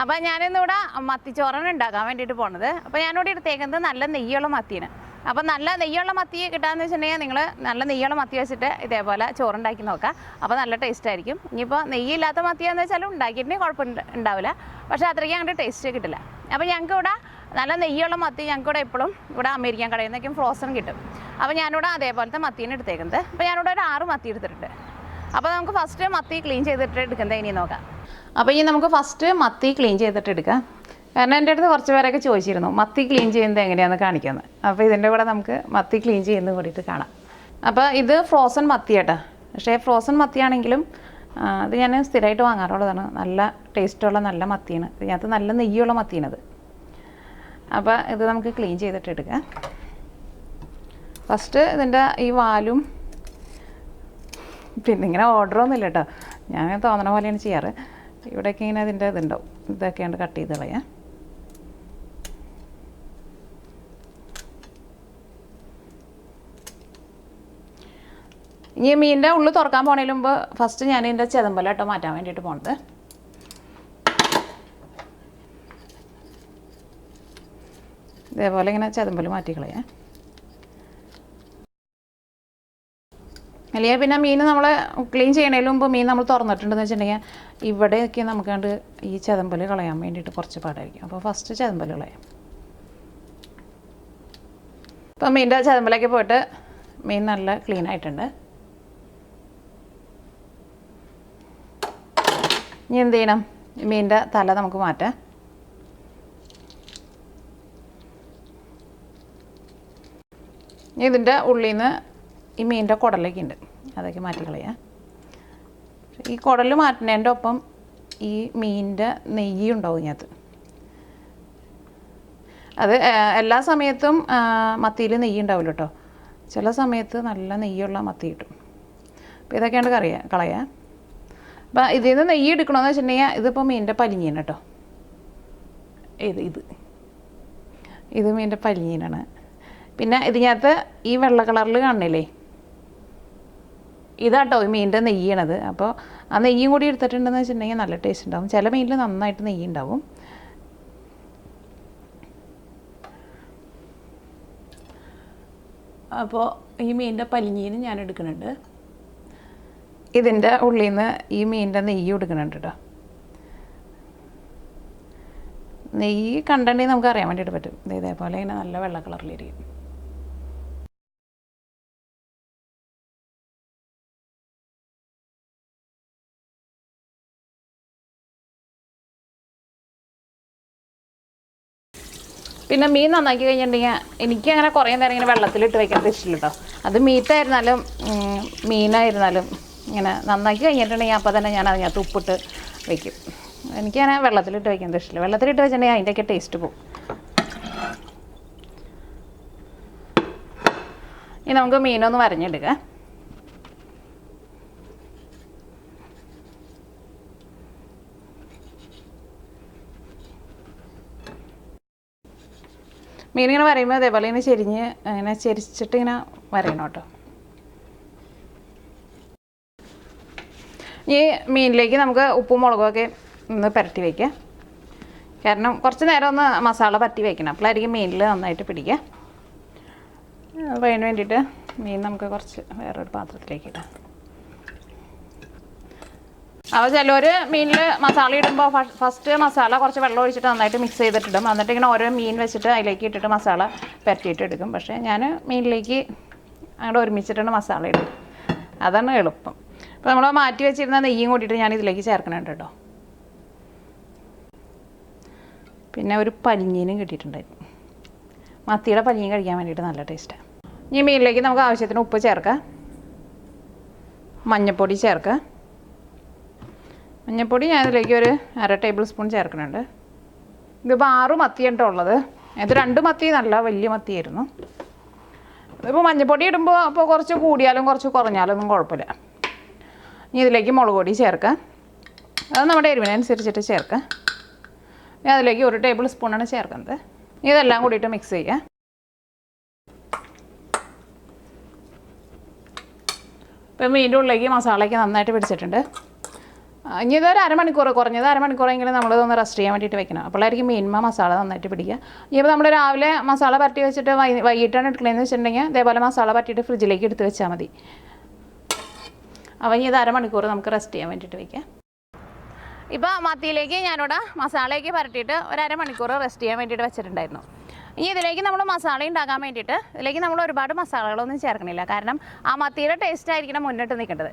അപ്പോൾ ഞാനിന്നിവിടെ മത്തിച്ചോറാണ് ഉണ്ടാക്കാൻ വേണ്ടിയിട്ട് പോണത്. അപ്പോൾ ഞാനിവിടെ എടുത്തേക്കുന്നത് നല്ല നെയ്യുള്ള മത്തിയാണ്. അപ്പോൾ നല്ല നെയ്യുള്ള മത്തി കിട്ടാമെന്ന് വെച്ചിട്ടുണ്ടെങ്കിൽ നിങ്ങൾ നല്ല നെയ്യുള്ള മത്തി വെച്ചിട്ട് ഇതേപോലെ ചോറുണ്ടാക്കി നോക്കുക. അപ്പോൾ നല്ല ടേസ്റ്റ് ആയിരിക്കും. ഇനിയിപ്പോൾ നെയ്യില്ലാത്ത മത്തിയാണെന്ന് വെച്ചാലും ഉണ്ടാക്കിയിട്ടുണ്ടെങ്കിൽ കുഴപ്പമുണ്ടാവില്ല, പക്ഷേ അത്രയ്ക്ക് അങ്ങോട്ട് ടേസ്റ്റ് കിട്ടില്ല. അപ്പോൾ ഞങ്ങൾക്ക് ഇവിടെ നല്ല നെയ്യുള്ള മത്തി ഞങ്ങൾക്കിവിടെ എപ്പോഴും ഇവിടെ അമേരിക്കൻ കടയിൽ നിന്നൊക്കെയും ഫ്രോസൺ കിട്ടും. അപ്പോൾ ഞാനിവിടെ അതേപോലത്തെ മത്തീനെ എടുത്തേക്കുന്നത്. അപ്പോൾ ഞാനിവിടെ ഒരു 6 മത്തി എടുത്തിട്ടുണ്ട്. അപ്പോൾ നമുക്ക് ഫസ്റ്റ് മത്തി ക്ലീൻ ചെയ്തിട്ട് എടുക്കുന്നത് ഇനി നോക്കാം. അപ്പോൾ ഇനി നമുക്ക് ഫസ്റ്റ് മത്തി ക്ലീൻ ചെയ്തിട്ട് എടുക്കാം. കാരണം എൻ്റെ അടുത്ത് കുറച്ച് പേരൊക്കെ ചോദിച്ചിരുന്നു മത്തി ക്ലീൻ ചെയ്യുന്നത് എങ്ങനെയാണെന്ന് കാണിക്കുന്നത്. അപ്പോൾ ഇതിൻ്റെ കൂടെ നമുക്ക് മത്തി ക്ലീൻ ചെയ്യുന്നത് കൂടിയിട്ട് കാണാം. അപ്പോൾ ഇത് ഫ്രോസൺ മത്തി കേട്ടോ. പക്ഷേ ഫ്രോസൺ മത്തിയാണെങ്കിലും അത് ഞാൻ സ്ഥിരമായിട്ട് വാങ്ങാറുള്ളതാണ്. നല്ല ടേസ്റ്റുള്ള നല്ല മത്തിയാണ്. ഇതിനകത്ത് നല്ല നെയ്യുള്ള മത്തിയാണത്. അപ്പോൾ ഇത് നമുക്ക് ക്ലീൻ ചെയ്തിട്ട് എടുക്കാം. ഫസ്റ്റ് ഇതിൻ്റെ ഈ വാലും പിന്നെ ഇങ്ങനെ ഓർഡറൊന്നുമില്ല കേട്ടോ, ഞാൻ തോന്നണ പോലെയാണ് ചെയ്യാറ്. ഇവിടെയൊക്കെ ഇങ്ങനെ അതിൻ്റെ ഇതുണ്ടാവും, ഇതൊക്കെയാണ് കട്ട് ചെയ്ത് കളയാം. ഇനി മീനിൻ്റെ ഉള്ളിൽ തുറക്കാൻ പോണതിന് മുമ്പ് ഫസ്റ്റ് ഞാൻ ഇതിൻ്റെ ചെതമ്പല കേട്ടോ മാറ്റാൻ വേണ്ടിയിട്ട് പോണത്. ഇതേപോലെ ഇങ്ങനെ ചെതമ്പൽ മാറ്റിക്കളയാം. അല്ലെങ്കിൽ പിന്നെ മീൻ നമ്മൾ ക്ലീൻ ചെയ്യണതിന് മുമ്പ് മീൻ നമ്മൾ തുറന്നിട്ടുണ്ടെന്ന് വെച്ചിട്ടുണ്ടെങ്കിൽ ഇവിടെയൊക്കെ നമുക്ക് കണ്ട് ഈ ചെതമ്പൽ കളയാൻ വേണ്ടിയിട്ട് കുറച്ച് പാടായിരിക്കും. അപ്പോൾ ഫസ്റ്റ് ചെതമ്പൽ കളയാം. ഇപ്പോൾ മീനിൻ്റെ ചെതമ്പലൊക്കെ പോയിട്ട് മീൻ നല്ല ക്ലീൻ ആയിട്ടുണ്ട്. ഇനി എന്ത് ചെയ്യണം, മീനിൻ്റെ തല നമുക്ക് മാറ്റാം. ഇതിൻ്റെ ഉള്ളിൽ നിന്ന് ഈ മീനിൻ്റെ കുടലൊക്കെ ഉണ്ട്, അതൊക്കെ മാറ്റിക്കളയാം. ഈ കുടൽ മാറ്റുന്നതിൻ്റെ ഒപ്പം ഈ മീനിൻ്റെ നെയ്യ് ഉണ്ടാവും ഇതിനകത്ത്. അത് എല്ലാ സമയത്തും മത്തിയിൽ നെയ്യ് ഉണ്ടാവില്ല കേട്ടോ, ചില സമയത്ത് നല്ല നെയ്യുള്ള മത്തി കിട്ടും. അപ്പോൾ ഇതൊക്കെയാണ് കളയാം. അപ്പോൾ ഇതിൽ നിന്ന് നെയ്യ് എടുക്കണമെന്ന് വെച്ചിട്ടുണ്ടെങ്കിൽ ഇതിപ്പോൾ മീനിൻ്റെ പലിഞ്ഞീനാണ് കേട്ടോ. ഇത് മീനിൻ്റെ പലിഞ്ഞീനാണ്. പിന്നെ ഇതിനകത്ത് ഈ വെള്ള കളറിൽ കാണില്ലേ, ഇതാട്ടോ ഈ മീനിൻ്റെ നെയ്യണത്. അപ്പോൾ ആ നെയ്യും കൂടി എടുത്തിട്ടുണ്ടെന്ന് വെച്ചിട്ടുണ്ടെങ്കിൽ നല്ല ടേസ്റ്റ് ഉണ്ടാവും. ചില മീനിൽ നന്നായിട്ട് നെയ്യ് ഉണ്ടാവും. അപ്പോൾ ഈ മീനിൻ്റെ പലിഞ്ഞീന് ഞാൻ എടുക്കുന്നുണ്ട്. ഇതിൻ്റെ ഉള്ളിൽ നിന്ന് ഈ മീനിൻ്റെ നെയ്യ് എടുക്കുന്നുണ്ട് കേട്ടോ. നെയ്യ് കണ്ടിട്ടുണ്ടെങ്കിൽ നമുക്ക് അറിയാൻ വേണ്ടിയിട്ട് പറ്റും. ഇതേപോലെ ഇങ്ങനെ നല്ല വെള്ള കളറിലിരിക്കും. പിന്നെ മീൻ നന്നാക്കി കഴിഞ്ഞിട്ടുണ്ടെങ്കിൽ എനിക്കങ്ങനെ കുറേ നേരം ഇങ്ങനെ വെള്ളത്തിലിട്ട് വയ്ക്കാൻ ഇഷ്ടമില്ല കേട്ടോ. അത് മീറ്റായിരുന്നാലും മീനായിരുന്നാലും ഇങ്ങനെ നന്നാക്കി കഴിഞ്ഞിട്ടുണ്ടെങ്കിൽ അപ്പോൾ തന്നെ ഞാൻ അതിനകത്ത് ഉപ്പിട്ട് വയ്ക്കും. എനിക്കങ്ങനെ വെള്ളത്തിലിട്ട് വയ്ക്കാൻ ഇഷ്ടമില്ല. വെള്ളത്തിലിട്ട് വെച്ചിട്ടുണ്ടെങ്കിൽ അതിൻ്റെയൊക്കെ ടേസ്റ്റ് പോകും. ഇനി നമുക്ക് മീനൊന്ന് വരഞ്ഞെടുക്കാം. മീനിങ്ങനെ വരയുമ്പോൾ അതേപോലെ ഇങ്ങനെ ഇങ്ങനെ ചെരിച്ചിട്ട് ഇങ്ങനെ വരയണം കേട്ടോ. ഈ മീനിലേക്ക് നമുക്ക് ഉപ്പും മുളകുമൊക്കെ ഒന്ന് പുരട്ടി വയ്ക്കാം. കാരണം കുറച്ച് നേരം ഒന്ന് മസാല പരട്ടി വയ്ക്കണം, അപ്പോഴായിരിക്കും മീനിൽ നന്നായിട്ട് പിടിക്കുക. അപ്പോൾ അതിന് വേണ്ടിയിട്ട് മീൻ നമുക്ക് കുറച്ച് വേറൊരു പാത്രത്തിലേക്ക് ഇടാം. അപ്പോൾ ചിലർ മീനിൽ മസാല ഇടുമ്പോൾ ഫസ്റ്റ് മസാല കുറച്ച് വെള്ളം ഒഴിച്ചിട്ട് നന്നായിട്ട് മിക്സ് ചെയ്തിട്ടിടും. എന്നിട്ട് ഇങ്ങനെ ഓരോ മീൻ വെച്ചിട്ട് അതിലേക്ക് ഇട്ടിട്ട് മസാല പുരട്ടിയിട്ട് എടുക്കും. പക്ഷേ ഞാൻ മീനിലേക്ക് അങ്ങോട്ട് ഒരുമിച്ചിട്ടാണ് മസാല ഇടും, അതാണ് എളുപ്പം. അപ്പോൾ നമ്മൾ മാറ്റി വെച്ചിരുന്ന നെയ്യും കൂട്ടിയിട്ട് ഞാൻ ഇതിലേക്ക് ചേർക്കണുണ്ട് കേട്ടോ. പിന്നെ ഒരു പലിഞ്ഞീനും കിട്ടിയിട്ടുണ്ടായിരുന്നു. മത്തിയുടെ പലിഞ്ഞീൻ കഴിക്കാൻ വേണ്ടിയിട്ട് നല്ല ടേസ്റ്റാണ്. ഈ മീനിലേക്ക് നമുക്ക് ആവശ്യത്തിന് ഉപ്പ് ചേർക്കാം, മഞ്ഞൾപ്പൊടി ചേർക്കാം. മഞ്ഞൾപ്പൊടി ഞാൻ ഇതിലേക്ക് ഒരു 1/2 ടേബിൾ സ്പൂൺ ചേർക്കുന്നുണ്ട്. ഇതിപ്പോൾ 6 മത്തിയാണ് ഉള്ളത്. ഇത് 2 മത്തി നല്ല വലിയ മത്തിയായിരുന്നു. ഇതിപ്പോൾ മഞ്ഞൾപ്പൊടി ഇടുമ്പോൾ അപ്പോൾ കുറച്ച് കൂടിയാലും കുറച്ച് കുറഞ്ഞാലൊന്നും കുഴപ്പമില്ല. ഇനി ഇതിലേക്ക് മുളക് പൊടി ചേർക്കാം, അത് നമ്മുടെ എരിവിനനുസരിച്ചിട്ട് ചേർക്കാം. ഇനി അതിലേക്ക് 1 ടേബിൾ സ്പൂണാണ് ചേർക്കുന്നത്. ഇതെല്ലാം കൂടിയിട്ട് മിക്സ് ചെയ്യാം. ഇപ്പോൾ മീനിൻ്റെ ഉള്ളിലേക്ക് മസാലയ്ക്ക് നന്നായിട്ട് പിടിച്ചിട്ടുണ്ട്. ഇനി ഇതൊരു അരമണിക്കൂർ, കുറഞ്ഞത് അരമണിക്കൂറെങ്കിലും നമ്മളിതൊന്ന് റെസ്റ്റ് ചെയ്യാൻ വേണ്ടിയിട്ട് വെക്കണം. അപ്പോഴായിരിക്കും മീൻമ മസാല നന്നായിട്ട് പിടിക്കുക. ഇനിയിപ്പോൾ നമ്മൾ രാവിലെ മസാല പരട്ടി വെച്ചിട്ട് വൈകിട്ടാണ് എടുക്കണമെന്ന് വെച്ചിട്ടുണ്ടെങ്കിൽ ഇതേപോലെ മസാല പരട്ടിയിട്ട് ഫ്രിഡ്ജിലേക്ക് എടുത്ത് വെച്ചാൽ മതി. അപ്പോൾ ഇനി ഇത് അരമണിക്കൂർ നമുക്ക് റെസ്റ്റ് ചെയ്യാൻ വേണ്ടിയിട്ട് വയ്ക്കാം. ഇപ്പോൾ മത്തിയിലേക്ക് ഞാനിവിടെ മസാലയൊക്കെ പരട്ടിയിട്ട് ഒരു അരമണിക്കൂർ റെസ്റ്റ് ചെയ്യാൻ വേണ്ടിയിട്ട് വെച്ചിട്ടുണ്ടായിരുന്നു. ഇനി ഇതിലേക്ക് നമ്മൾ മസാല ഉണ്ടാക്കാൻ വേണ്ടിയിട്ട് ഇതിലേക്ക് നമ്മൾ ഒരുപാട് മസാലകളൊന്നും ചേർക്കണില്ല. കാരണം ആ മത്തിയുടെ ടേസ്റ്റ് ആയിരിക്കണം മുന്നിട്ട് നിൽക്കേണ്ടത്.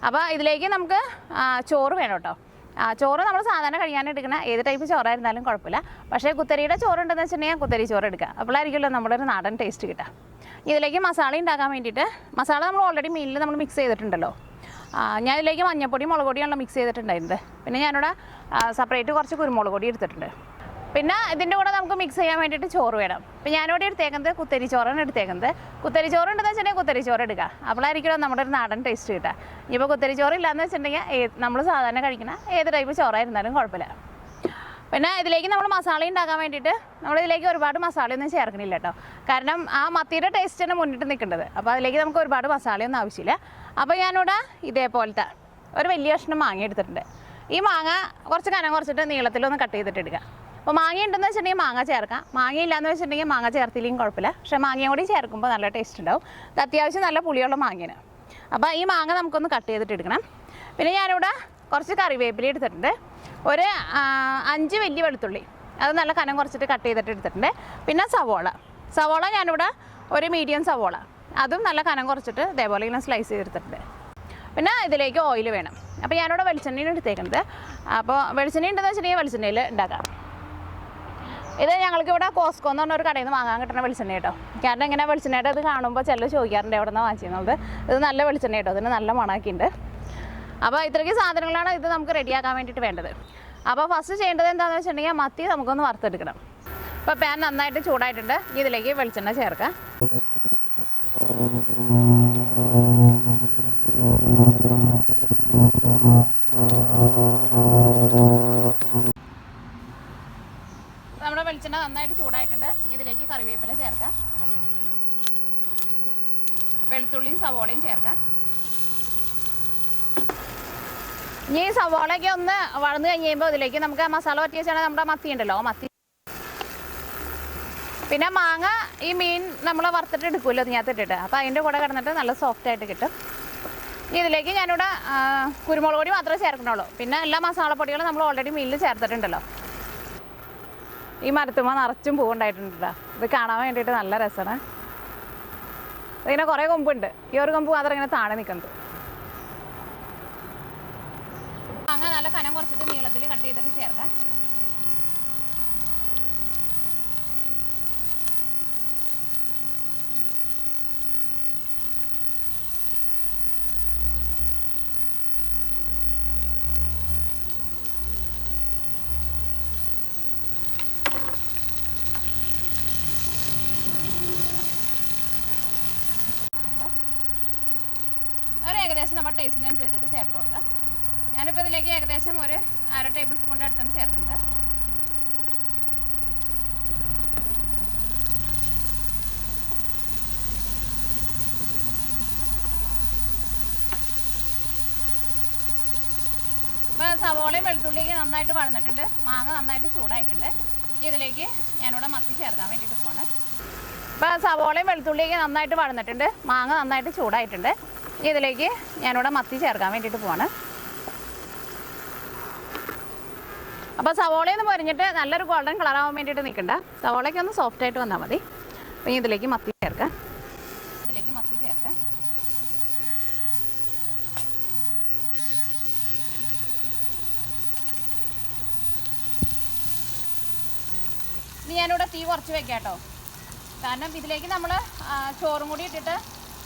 അപ്പോൾ ഇതിലേക്ക് നമുക്ക് ചോറ് വേണം കേട്ടോ. ചോറ് നമ്മൾ സാധാരണ കഴിയാനെടുക്കുന്ന ഏത് ടൈപ്പ് ചോറായിരുന്നാലും കുഴപ്പമില്ല. പക്ഷേ കുത്തരിയുടെ ചോറുണ്ടെന്ന് വെച്ചിട്ടുണ്ടെങ്കിൽ കുത്തരി ചോറ് എടുക്കുക. അപ്പോഴായിരിക്കുമല്ലോ നമ്മുടെ ഒരു നാടൻ ടേസ്റ്റ് കിട്ടുക. ഇതിലേക്ക് മസാല ഉണ്ടാക്കാൻ വേണ്ടിയിട്ട് മസാല നമ്മൾ ഓൾറെഡി മീനിൽ നമ്മൾ മിക്സ് ചെയ്തിട്ടുണ്ടല്ലോ. ഞാൻ ഇതിലേക്ക് മഞ്ഞൾപ്പൊടി മുളക് പൊടിയാണല്ലോ മിക്സ് ചെയ്തിട്ടുണ്ടായിരുന്നത്. പിന്നെ ഞാനിവിടെ സെപ്പറേറ്റ് കുറച്ച് കുരുമുളക് പൊടി എടുത്തിട്ടുണ്ട്. പിന്നെ ഇതിൻ്റെ കൂടെ നമുക്ക് മിക്സ് ചെയ്യാൻ വേണ്ടിയിട്ട് ചോറ് വേണം. അപ്പോൾ ഞാനിവിടെ എടുത്തേക്കുന്നത് കുത്തരി ചോറാണ് എടുത്തേക്കുന്നത്. കുത്തരി ചോറ് ഉണ്ടെന്ന് വെച്ചിട്ടുണ്ടെങ്കിൽ കുത്തരി ചോറ് എടുക്കുക. അപ്പോഴായിരിക്കും നമ്മുടെ ഒരു നാടൻ ടേസ്റ്റ് കിട്ടുക. ഇപ്പോൾ കുത്തരി ചോറ് ഇല്ലയെന്ന് വെച്ചിട്ടുണ്ടെങ്കിൽ നമ്മൾ സാധാരണ കഴിക്കുന്ന ഏത് ടൈപ്പ് ചോറായിരുന്നാലും കുഴപ്പമില്ല. പിന്നെ ഇതിലേക്ക് നമ്മൾ മസാല ഉണ്ടാക്കാൻ വേണ്ടിയിട്ട് നമ്മളിതിലേക്ക് ഒരുപാട് മസാലയൊന്നും ചേർക്കണില്ല കേട്ടോ. കാരണം ആ മത്തിയുടെ ടേസ്റ്റാണ് മുന്നിട്ട് നിൽക്കേണ്ടത്. അപ്പോൾ അതിലേക്ക് നമുക്ക് ഒരുപാട് മസാലയൊന്നും ആവശ്യമില്ല. അപ്പോൾ ഞാനിവിടെ ഇതേപോലത്തെ ഒരു വലിയ കഷ്ണം മാങ്ങ എടുത്തിട്ടുണ്ട്. ഈ മാങ്ങ കുറച്ച് കനം കുറച്ചിട്ട് നീളത്തിലൊന്ന് കട്ട് ചെയ്തിട്ട് എടുക്കുക. അപ്പോൾ മാങ്ങ ഉണ്ടെന്ന് വെച്ചിട്ടുണ്ടെങ്കിൽ മാങ്ങ ചേർക്കാം. മാങ്ങ ഇല്ലയെന്ന് വെച്ചിട്ടുണ്ടെങ്കിൽ മാങ്ങ ചേർത്തില്ലെങ്കിൽ കുഴപ്പമില്ല. പക്ഷേ മാങ്ങയും കൂടി ചേർക്കുമ്പോൾ നല്ല ടേസ്റ്റ് ഉണ്ടാവും. ഇത് അത്യാവശ്യം നല്ല പുളിയുള്ള മാങ്ങയാണ്. അപ്പോൾ ഈ മാങ്ങ നമുക്കൊന്ന് കട്ട് ചെയ്തിട്ട് എടുക്കണം. പിന്നെ ഞാനിവിടെ കുറച്ച് കറിവേപ്പില എടുത്തിട്ടുണ്ട്. ഒരു 5 വലിയ വെളുത്തുള്ളി അത് നല്ല കനം കുറച്ചിട്ട് കട്ട് ചെയ്തിട്ട് എടുത്തിട്ടുണ്ട്. പിന്നെ സവോള ഞാനിവിടെ ഒരു മീഡിയം സവോള അതും നല്ല കനം കുറച്ചിട്ട് ഇതേപോലെ ഇങ്ങനെ സ്ലൈസ് ചെയ്തെടുത്തിട്ടുണ്ട്. പിന്നെ ഇതിലേക്ക് ഓയിൽ വേണം. അപ്പോൾ ഞാനിവിടെ വെളിച്ചെണ്ണയാണ് എടുത്തേക്കുന്നത്. അപ്പോൾ വെളിച്ചെണ്ണ ഉണ്ടെന്ന് വെച്ചിട്ടുണ്ടെങ്കിൽ വെളിച്ചെണ്ണയിൽ ഉണ്ടാക്കാം. ഇത് ഞങ്ങൾക്കിവിടെ കോസ്കോ എന്ന് പറഞ്ഞൊരു കടയിൽ നിന്ന് വാങ്ങാൻ കിട്ടുന്ന വെളിച്ചെണ്ണ കേട്ടോ. കാരണം ഇങ്ങനെ വെളിച്ചെണ്ണയുടെ ഇത് കാണുമ്പോൾ ചിലർ ചോദിക്കാറുണ്ട് എവിടെ നിന്നാണ് വാങ്ങിച്ചിരുന്നത്. ഇത് നല്ല വെളിച്ചെണ്ണ കേട്ടോ. ഇതിന് നല്ല മണമൊക്കെ ഉണ്ട്. അപ്പോൾ ഇത്രയ്ക്ക് സാധനങ്ങളാണ് ഇത് നമുക്ക് റെഡിയാക്കാൻ വേണ്ടിയിട്ട് വേണ്ടത്. അപ്പോൾ ഫസ്റ്റ് ചെയ്യേണ്ടത് എന്താണെന്ന് വെച്ചിട്ടുണ്ടെങ്കിൽ മത്തി നമുക്കൊന്ന് വറുത്തെടുക്കണം. അപ്പോൾ പാൻ നന്നായിട്ട് ചൂടായിട്ടുണ്ട്. ഇതിലേക്ക് വെളിച്ചെണ്ണ ചേർക്കാം. നമ്മുടെ വെളിച്ചെണ്ണ നന്നായിട്ട് ചൂടായിട്ടുണ്ട്. ഇതിലേക്ക് കറിവേപ്പില ചേർക്കാം. വെളുത്തുള്ളിയും സവോളയും ചേർക്കാം. ഇനി ഈ സവോളയൊക്കെ ഒന്ന് വളർന്നു കഴിയുമ്പോൾ ഇതിലേക്ക് നമുക്ക് മസാല പറ്റി വെച്ചാൽ നമ്മുടെ മത്തി ഉണ്ടല്ലോ, മത്തി. പിന്നെ മാങ്ങ ഈ മീൻ നമ്മൾ വറുത്തിട്ട് എടുക്കുമല്ലോ ഇതിനകത്തിട്ടിട്ട്. അപ്പോൾ അതിൻ്റെ കൂടെ കിടന്നിട്ട് നല്ല സോഫ്റ്റായിട്ട് കിട്ടും. ഇതിലേക്ക് ഞാനിവിടെ കുരുമുളക് പൊടി മാത്രമേ ചേർക്കണുള്ളൂ. പിന്നെ എല്ലാ മസാലപ്പൊടികളും നമ്മൾ ഓൾറെഡി മീനിൽ ചേർത്തിട്ടുണ്ടല്ലോ. ഈ മരത്തുമ്പോൾ നിറച്ചും പൂവുണ്ടായിട്ടുണ്ടല്ലോ. ഇത് കാണാൻ വേണ്ടിയിട്ട് നല്ല രസമാണ്. ഇതിങ്ങനെ കുറേ കൊമ്പുണ്ട്. ഈ ഒരു കൊമ്പ് മാത്രം ഇങ്ങനെ താഴെ നിൽക്കുന്നത്. മാങ്ങ നല്ല കനം കുറച്ചിട്ട് നീളത്തിൽ കട്ട് ചെയ്തിട്ട് ചേർക്കാം. ഏകദേശം നമ്മുടെ ടേസ്റ്റിനനുസരിച്ചിട്ട് ചേർത്ത് കൊടുക്കാം. ഞാനിപ്പോൾ ഇതിലേക്ക് ഏകദേശം ഒരു 1/2 ടേബിൾ സ്പൂണിൻ്റെ അടുത്താണ് ചേർക്കുന്നത്. ഇപ്പോൾ സവോളയും വെളുത്തുള്ളിയൊക്കെ നന്നായിട്ട് വഴന്നിട്ടുണ്ട്. മാങ്ങ നന്നായിട്ട് ചൂടായിട്ടുണ്ട്. ഇതിലേക്ക് ഞാനിവിടെ മത്തി ചേർക്കാൻ വേണ്ടിയിട്ട് പോവാണ്. ഇപ്പോൾ സവോളയും വെളുത്തുള്ളിയൊക്കെ നന്നായിട്ട് വഴന്നിട്ടുണ്ട്. മാങ്ങ നന്നായിട്ട് ചൂടായിട്ടുണ്ട്. ഇതിലേക്ക് ഞാനിവിടെ മത്തി ചേർക്കാൻ വേണ്ടിയിട്ട് പോവാണ്. അപ്പോൾ സവോളയൊന്ന് പൊരിഞ്ഞിട്ട് നല്ലൊരു ഗോൾഡൻ കളറാവാൻ വേണ്ടിയിട്ട് നിൽക്കണ്ട. സവോളയ്ക്ക് ഒന്ന് സോഫ്റ്റായിട്ട് വന്നാൽ മതി. അപ്പോൾ ഇതിലേക്ക് മത്തി ചേർക്കാം. ഇനി ഞാനിവിടെ തീ കുറച്ച് വെക്കാം കേട്ടോ. കാരണം ഇതിലേക്ക് നമ്മൾ ചോറും കൂടി ഇട്ടിട്ട്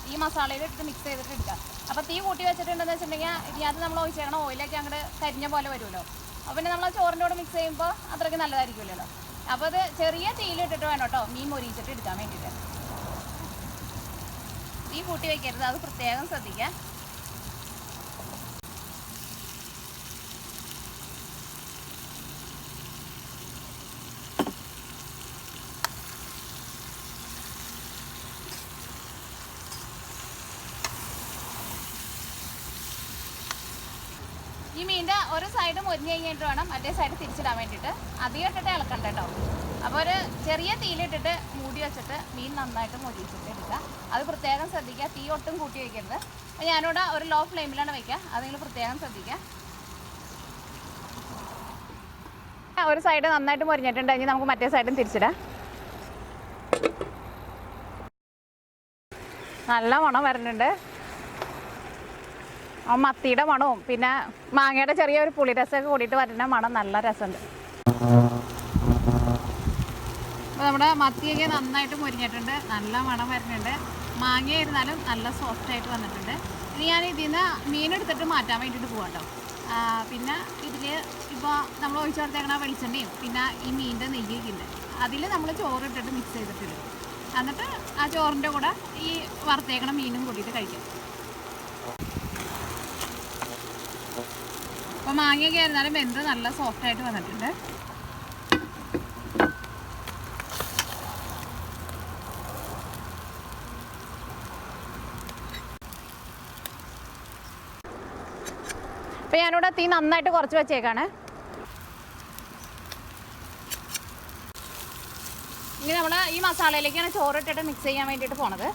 ഈ മസാലയിൽ ഇട്ടിട്ട് മിക്സ് ചെയ്തിട്ട് എടുക്കാം. അപ്പോൾ തീ കൂട്ടി വെച്ചിട്ടുണ്ടെന്ന് വെച്ചിട്ടുണ്ടെങ്കിൽ ഇതിനകത്ത് നമ്മൾ ഒഴിച്ചേക്കണം ഓയിലൊക്കെ അങ്ങോട്ട് കരിഞ്ഞ പോലെ വരുമല്ലോ. അപ്പോൾ പിന്നെ നമ്മൾ ചോറിൻ്റെ കൂടെ മിക്സ് ചെയ്യുമ്പോൾ അത്രയ്ക്ക് നല്ലതായിരിക്കുമല്ലോ. അപ്പോൾ അത് ചെറിയ തീയിലിട്ടിട്ട് വേണം കേട്ടോ മീൻ മൊരിച്ചിട്ട് എടുക്കാൻ വേണ്ടിയിട്ട്. തീ കൂട്ടി വയ്ക്കരുത്, അത് പ്രത്യേകം ശ്രദ്ധിക്കുക. ഈ മീനിൻ്റെ ഒരു സൈഡ് മൊരിഞ്ഞ് കഴിഞ്ഞിട്ട് വേണം മറ്റേ സൈഡ് തിരിച്ചിടാൻ വേണ്ടിയിട്ട്. അധികം ഇട്ടിട്ട് ഇളക്കണ്ട കേട്ടോ. അപ്പോൾ ഒരു ചെറിയ തീയിലിട്ടിട്ട് മൂടി വെച്ചിട്ട് മീൻ നന്നായിട്ട് മൊരിച്ചിട്ട് എടുക്കുക. അത് പ്രത്യേകം ശ്രദ്ധിക്കുക, തീ ഒട്ടും കൂട്ടി വയ്ക്കരുത്. അപ്പോൾ ഞാനിവിടെ ഒരു ലോ ഫ്ലെയിമിലാണ് വയ്ക്കുക, അത് നിങ്ങൾ പ്രത്യേകം ശ്രദ്ധിക്കുക. ഒരു സൈഡ് നന്നായിട്ട് മൊരിഞ്ഞിട്ടുണ്ടെങ്കിൽ നമുക്ക് മറ്റേ സൈഡും തിരിച്ചിടാം. നല്ല മണം വരുന്നുണ്ട്. മത്തിയുടെ മണവും പിന്നെ മാങ്ങയുടെ ചെറിയൊരു പുളിരസമൊക്കെ കൂടിയിട്ട് വരുന്ന മണം നല്ല രസമുണ്ട്. അപ്പോൾ നമ്മുടെ മത്തിയൊക്കെ നന്നായിട്ട് മൊരിഞ്ഞിട്ടുണ്ട്, നല്ല മണം വരുന്നുണ്ട്. മാങ്ങ ഇരുന്നാലും നല്ല സോഫ്റ്റായിട്ട് വന്നിട്ടുണ്ട്. ഇനി ഞാൻ ഇതിൽ നിന്ന് മീനെടുത്തിട്ട് മാറ്റാൻ വേണ്ടിയിട്ട് പോകാം കേട്ടോ. പിന്നെ ഇതിൽ ഇപ്പോൾ നമ്മൾ ഒഴിച്ചു ചേർത്തേക്കണ വെളിച്ചെണ്ണയും പിന്നെ ഈ മീനിൻ്റെ നെയ്യൊക്കെ ഉണ്ട്, അതിൽ നമ്മൾ ചോറിട്ടിട്ട് മിക്സ് ചെയ്തിട്ടിടും. എന്നിട്ട് ആ ചോറിൻ്റെ കൂടെ ഈ വറുത്തേക്കണ മീനും കൂട്ടിയിട്ട് കഴിക്കാം. അപ്പോൾ മാങ്ങയൊക്കെ ആയിരുന്നാലും വെന്ത് നല്ല സോഫ്റ്റായിട്ട് വന്നിട്ടുണ്ട്. അപ്പോൾ ഞാനിവിടെ തീ നന്നായിട്ട് കുറച്ച് വെച്ചേക്കാണ്. ഇനി നമ്മൾ ഈ മസാലയിലേക്കാണ് ചോറിട്ടിട്ട് മിക്സ് ചെയ്യാൻ വേണ്ടിയിട്ട് പോണത്.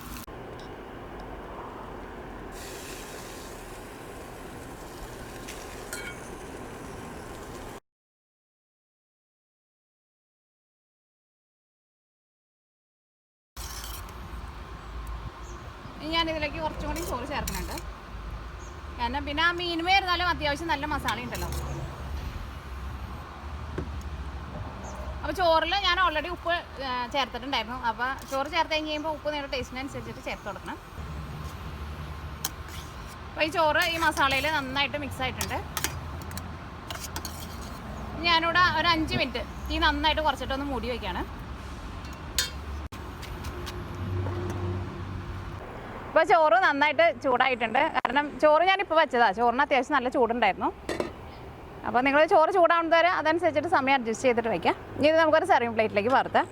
ഞാനിതിലേക്ക് കുറച്ചും കൂടി ചോറ് ചേർക്കുന്നുണ്ട്. കാരണം പിന്നെ ആ മീനുമേ ഇരുന്നാലും അത്യാവശ്യം നല്ല മസാല ഉണ്ടല്ലോ. അപ്പോൾ ചോറിൽ ഞാൻ ഓൾറെഡി ഉപ്പ് ചേർത്തിട്ടുണ്ടായിരുന്നു. അപ്പോൾ ചോറ് ചേർത്ത് കഴിഞ്ഞ് കഴിയുമ്പോൾ ഉപ്പ് നിങ്ങളുടെ ടേസ്റ്റിനനുസരിച്ചിട്ട് ചേർത്ത് കൊടുക്കണം. അപ്പോൾ ഈ ചോറ് ഈ മസാലയിൽ നന്നായിട്ട് മിക്സ് ആയിട്ടുണ്ട്. ഞാനിവിടെ ഒരു 5 മിനിറ്റ് തീ നന്നായിട്ട് കുറച്ചിട്ടൊന്ന് മൂടി വയ്ക്കുകയാണ്. ഇപ്പോൾ ചോറ് നന്നായിട്ട് ചൂടായിട്ടുണ്ട്. കാരണം ചോറ് ഞാനിപ്പോൾ വെച്ചതാണ്, ചോറിന് അത്യാവശ്യം നല്ല ചൂടുണ്ടായിരുന്നു. അപ്പോൾ നിങ്ങൾ ചോറ് ചൂടാവുന്നത് വരെ അതനുസരിച്ചിട്ട് സമയം അഡ്ജസ്റ്റ് ചെയ്തിട്ട് വയ്ക്കാം. ഇനി ഇത് നമുക്കൊരു സെർവിങ് പ്ലേറ്റിലേക്ക് വറുത്താം.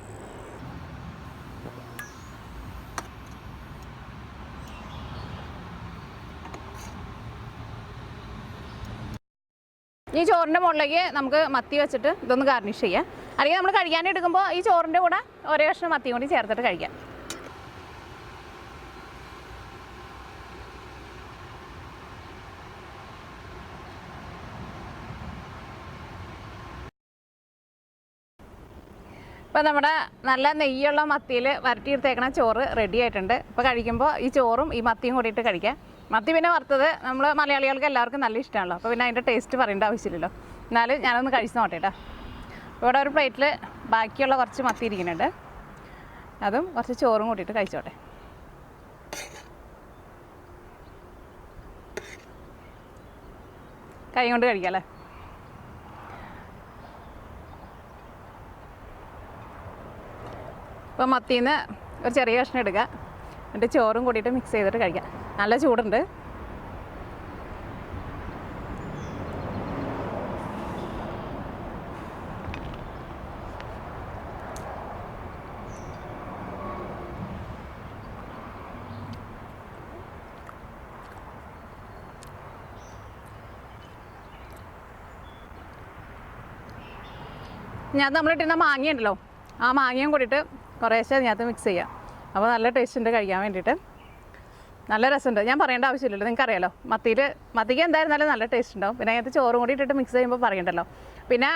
ഈ ചോറിൻ്റെ മുകളിലേക്ക് നമുക്ക് മത്തി വെച്ചിട്ട് ഇതൊന്ന് ഗാർണിഷ് ചെയ്യാം. അല്ലെങ്കിൽ നമ്മൾ കഴിക്കാനെടുക്കുമ്പോൾ ഈ ചോറിൻ്റെ കൂടെ ഒരേ കഷ്ണം മത്തിയും കൂടി ചേർത്തിട്ട് കഴിക്കാം. ഇപ്പോൾ നമ്മുടെ നല്ല നെയ്യുള്ള മത്തിയിൽ വരട്ടിയെടുത്തേക്കണ ചോറ് റെഡി ആയിട്ടുണ്ട്. ഇപ്പോൾ കഴിക്കുമ്പോൾ ഈ ചോറും ഈ മത്തിയും കൂടിയിട്ട് കഴിക്കാം. മത്തി പിന്നെ വറുത്തത് നമ്മൾ മലയാളികൾക്ക് എല്ലാവർക്കും നല്ല ഇഷ്ടമാണല്ലോ. അപ്പോൾ പിന്നെ അതിൻ്റെ ടേസ്റ്റ് പറയേണ്ട ആവശ്യമില്ലല്ലോ. എന്നാലും ഞാനൊന്ന് കഴിച്ച് നോട്ടെ കേട്ടോ. ഇവിടെ ഒരു പ്ലേറ്റിൽ ബാക്കിയുള്ള കുറച്ച് മത്തി ഇരിക്കുന്നുണ്ട്, അതും കുറച്ച് ചോറും കൂട്ടിയിട്ട് കഴിച്ചോട്ടെ. കൈ കൊണ്ട് കഴിക്കാം അല്ലേ. അപ്പോൾ മത്തിയിൽ നിന്ന് ഒരു ചെറിയ കഷ്ണം എടുക്കുക, എന്നിട്ട് ചോറും കൂടിയിട്ട് മിക്സ് ചെയ്തിട്ട് കഴിക്കാം. നല്ല ചൂടുണ്ട്. ഞാൻ നമ്മളിട്ടിരുന്ന മാങ്ങയുണ്ടല്ലോ, ആ മാങ്ങയും കൂടിയിട്ട് കുറേശ്ശെ അതിനകത്ത് മിക്സ് ചെയ്യാം. അപ്പോൾ നല്ല ടേസ്റ്റ് ഉണ്ട് കഴിക്കാൻ വേണ്ടിയിട്ട്. നല്ല രസമുണ്ട്, ഞാൻ പറയേണ്ട ആവശ്യമില്ലല്ലോ, നിങ്ങൾക്കറിയാലോ. മത്തിക്ക് എന്തായിരുന്നാലും നല്ല ടേസ്റ്റ് ഉണ്ടാവും. പിന്നെ അതിനകത്ത് ചോറും കൂടി ഇട്ടിട്ട് മിക്സ് ചെയ്യുമ്പോൾ പറയണ്ടല്ലോ. പിന്നെ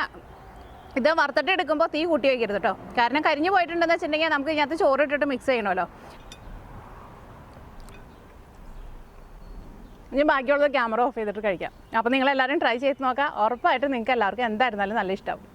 ഇത് വറുത്തിട്ട് എടുക്കുമ്പോൾ തീ കൂട്ടി വയ്ക്കരുത് കേട്ടോ. കാരണം കരിഞ്ഞു പോയിട്ടുണ്ടെന്ന് വെച്ചിട്ടുണ്ടെങ്കിൽ നമുക്ക് ഇതിനകത്ത് ചോറ് ഇട്ടിട്ട് മിക്സ് ചെയ്യണമല്ലോ. ഇനി ബാക്കിയുള്ളത് ക്യാമറ ഓഫ് ചെയ്തിട്ട് കഴിക്കാം. അപ്പോൾ നിങ്ങളെല്ലാവരും ട്രൈ ചെയ്ത് നോക്കാം. ഉറപ്പായിട്ടും നിങ്ങൾക്ക് എല്ലാവർക്കും എന്തായിരുന്നാലും നല്ല ഇഷ്ടമാവും.